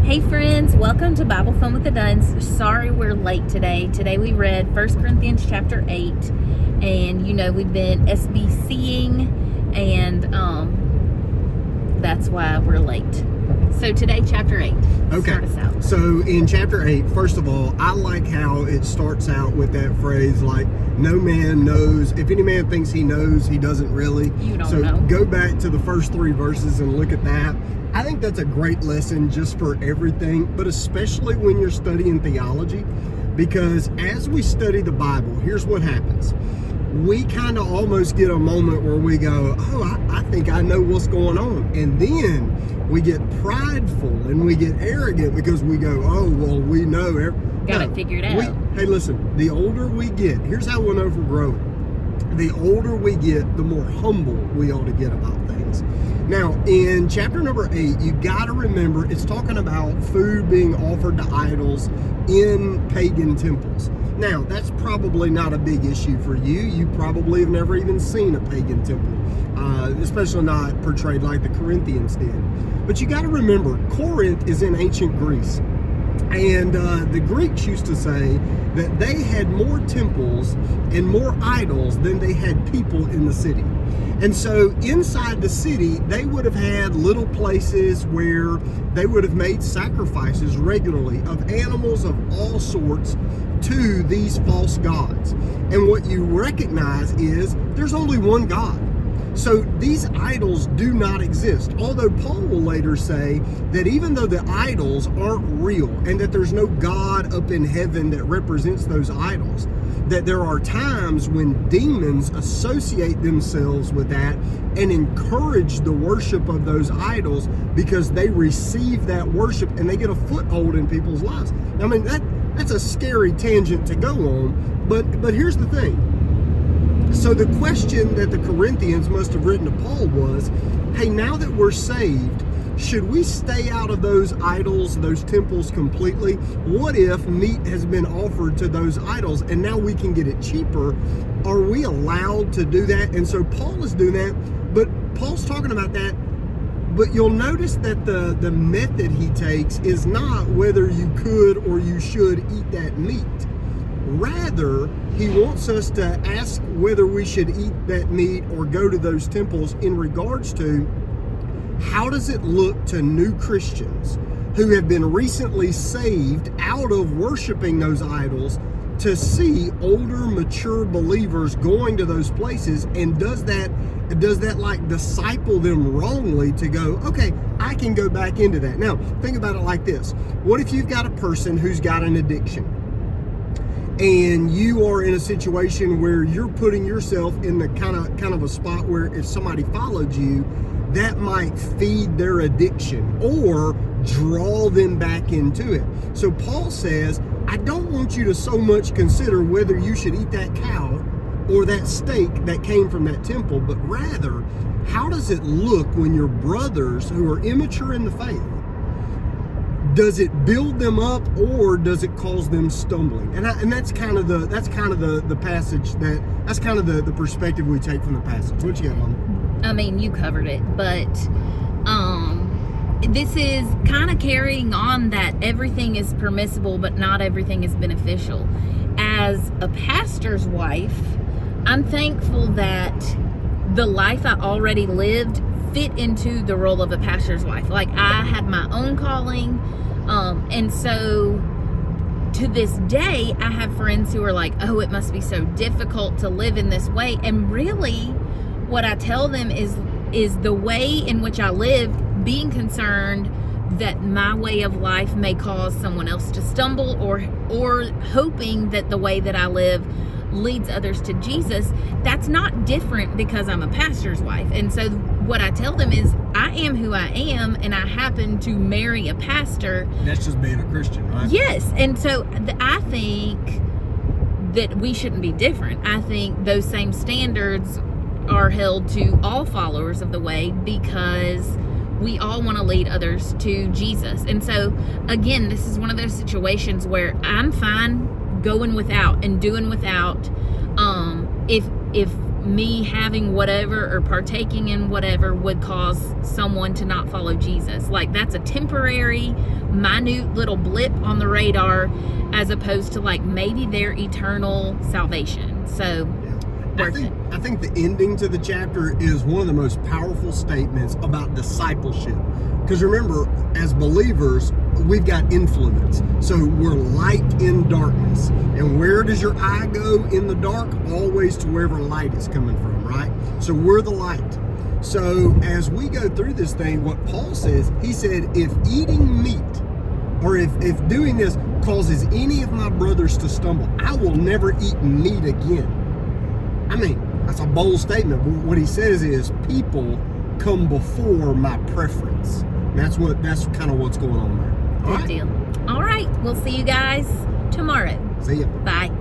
Hey friends, welcome to Bible Fun with the Duns. Sorry we're late today. Today we read 1 Corinthians chapter 8, and we've been SBCing, and that's why we're late. So today, chapter 8. Okay. Start us out. So in chapter 8, first of all, I like how it starts out with that phrase, like, no man knows. If any man thinks he knows, he doesn't really. You don't so know. Go back to the first 3 verses and look at that. I think that's a great lesson just for everything, but especially when you're studying theology, because as we study the Bible, here's what happens. We kind of almost get a moment where we go, I think I know what's going on. And then we get prideful and we get arrogant because we go, we know. Got it figured out. Hey, listen, the older we get, here's how we'll know if we're growing. The older we get, the more humble we ought to get about things. Now, in chapter number 8, you got to remember it's talking about food being offered to idols in pagan temples. Now, that's probably not a big issue for you. You probably have never even seen a pagan temple, especially not portrayed like the Corinthians did. But you got to remember, Corinth is in ancient Greece. And the Greeks used to say that they had more temples and more idols than they had people in the city. And so inside the city, they would have had little places where they would have made sacrifices regularly of animals of all sorts to these false gods. And what you recognize is there's only one God. So these idols do not exist. Although Paul will later say that even though the idols aren't real and that there's no God up in heaven that represents those idols, that there are times when demons associate themselves with that and encourage the worship of those idols because they receive that worship and they get a foothold in people's lives. I mean, that's a scary tangent to go on, but here's the thing. So the question that the Corinthians must have written to Paul was, hey, now that we're saved, should we stay out of those idols, those temples completely? What if meat has been offered to those idols and now we can get it cheaper? Are we allowed to do that? And so Paul is doing that, but Paul's talking about that. But you'll notice that the method he takes is not whether you could or you should eat that meat. Rather, he wants us to ask whether we should eat that meat or go to those temples in regards to how does it look to new Christians who have been recently saved out of worshiping those idols to see older, mature believers going to those places, and does that like disciple them wrongly to go, okay, I can go back into that. Now, think about it like this. What if you've got a person who's got an addiction? And you are in a situation where you're putting yourself in the kind of a spot where if somebody followed you, that might feed their addiction or draw them back into it. So Paul says, I don't want you to so much consider whether you should eat that cow or that steak that came from that temple, but rather, how does it look when your brothers who are immature in the faith, does it build them up or does it cause them stumbling? And that's kind of the passage that's kind of the perspective we take from the passage. What you got, Mom? I mean, you covered it, but this is kind of carrying on that everything is permissible, but not everything is beneficial. As a pastor's wife, I'm thankful that the life I already lived fit into the role of a pastor's wife. Like, I had my own calling, and so to this day I have friends who are like, oh, it must be so difficult to live in this way. And really what I tell them is the way in which I live, being concerned that my way of life may cause someone else to stumble, or hoping that the way that I live leads others to Jesus. That's not different because I'm a pastor's wife. And so what I tell them is, I am who I am, and I happen to marry a pastor. That's just being a Christian, right? Yes. And so I think that we shouldn't be different. I think those same standards are held to all followers of the way, because we all want to lead others to Jesus. And so again, this is one of those situations where I'm fine going without and doing without if me having whatever or partaking in whatever would cause someone to not follow Jesus. Like, that's a temporary, minute little blip on the radar, as opposed to like maybe their eternal salvation. So worth it. I think the ending to the chapter is one of the most powerful statements about discipleship. Because remember, as believers, we've got influence. So we're light in darkness. And where does your eye go in the dark? Always to wherever light is coming from, right? So we're the light. So as we go through this thing, what Paul says, he said, if eating meat or if doing this causes any of my brothers to stumble, I will never eat meat again. I mean, that's a bold statement, but what he says is people come before my preference. That's kind of what's going on there. Good deal. All right. We'll see you guys tomorrow. See ya. Bye.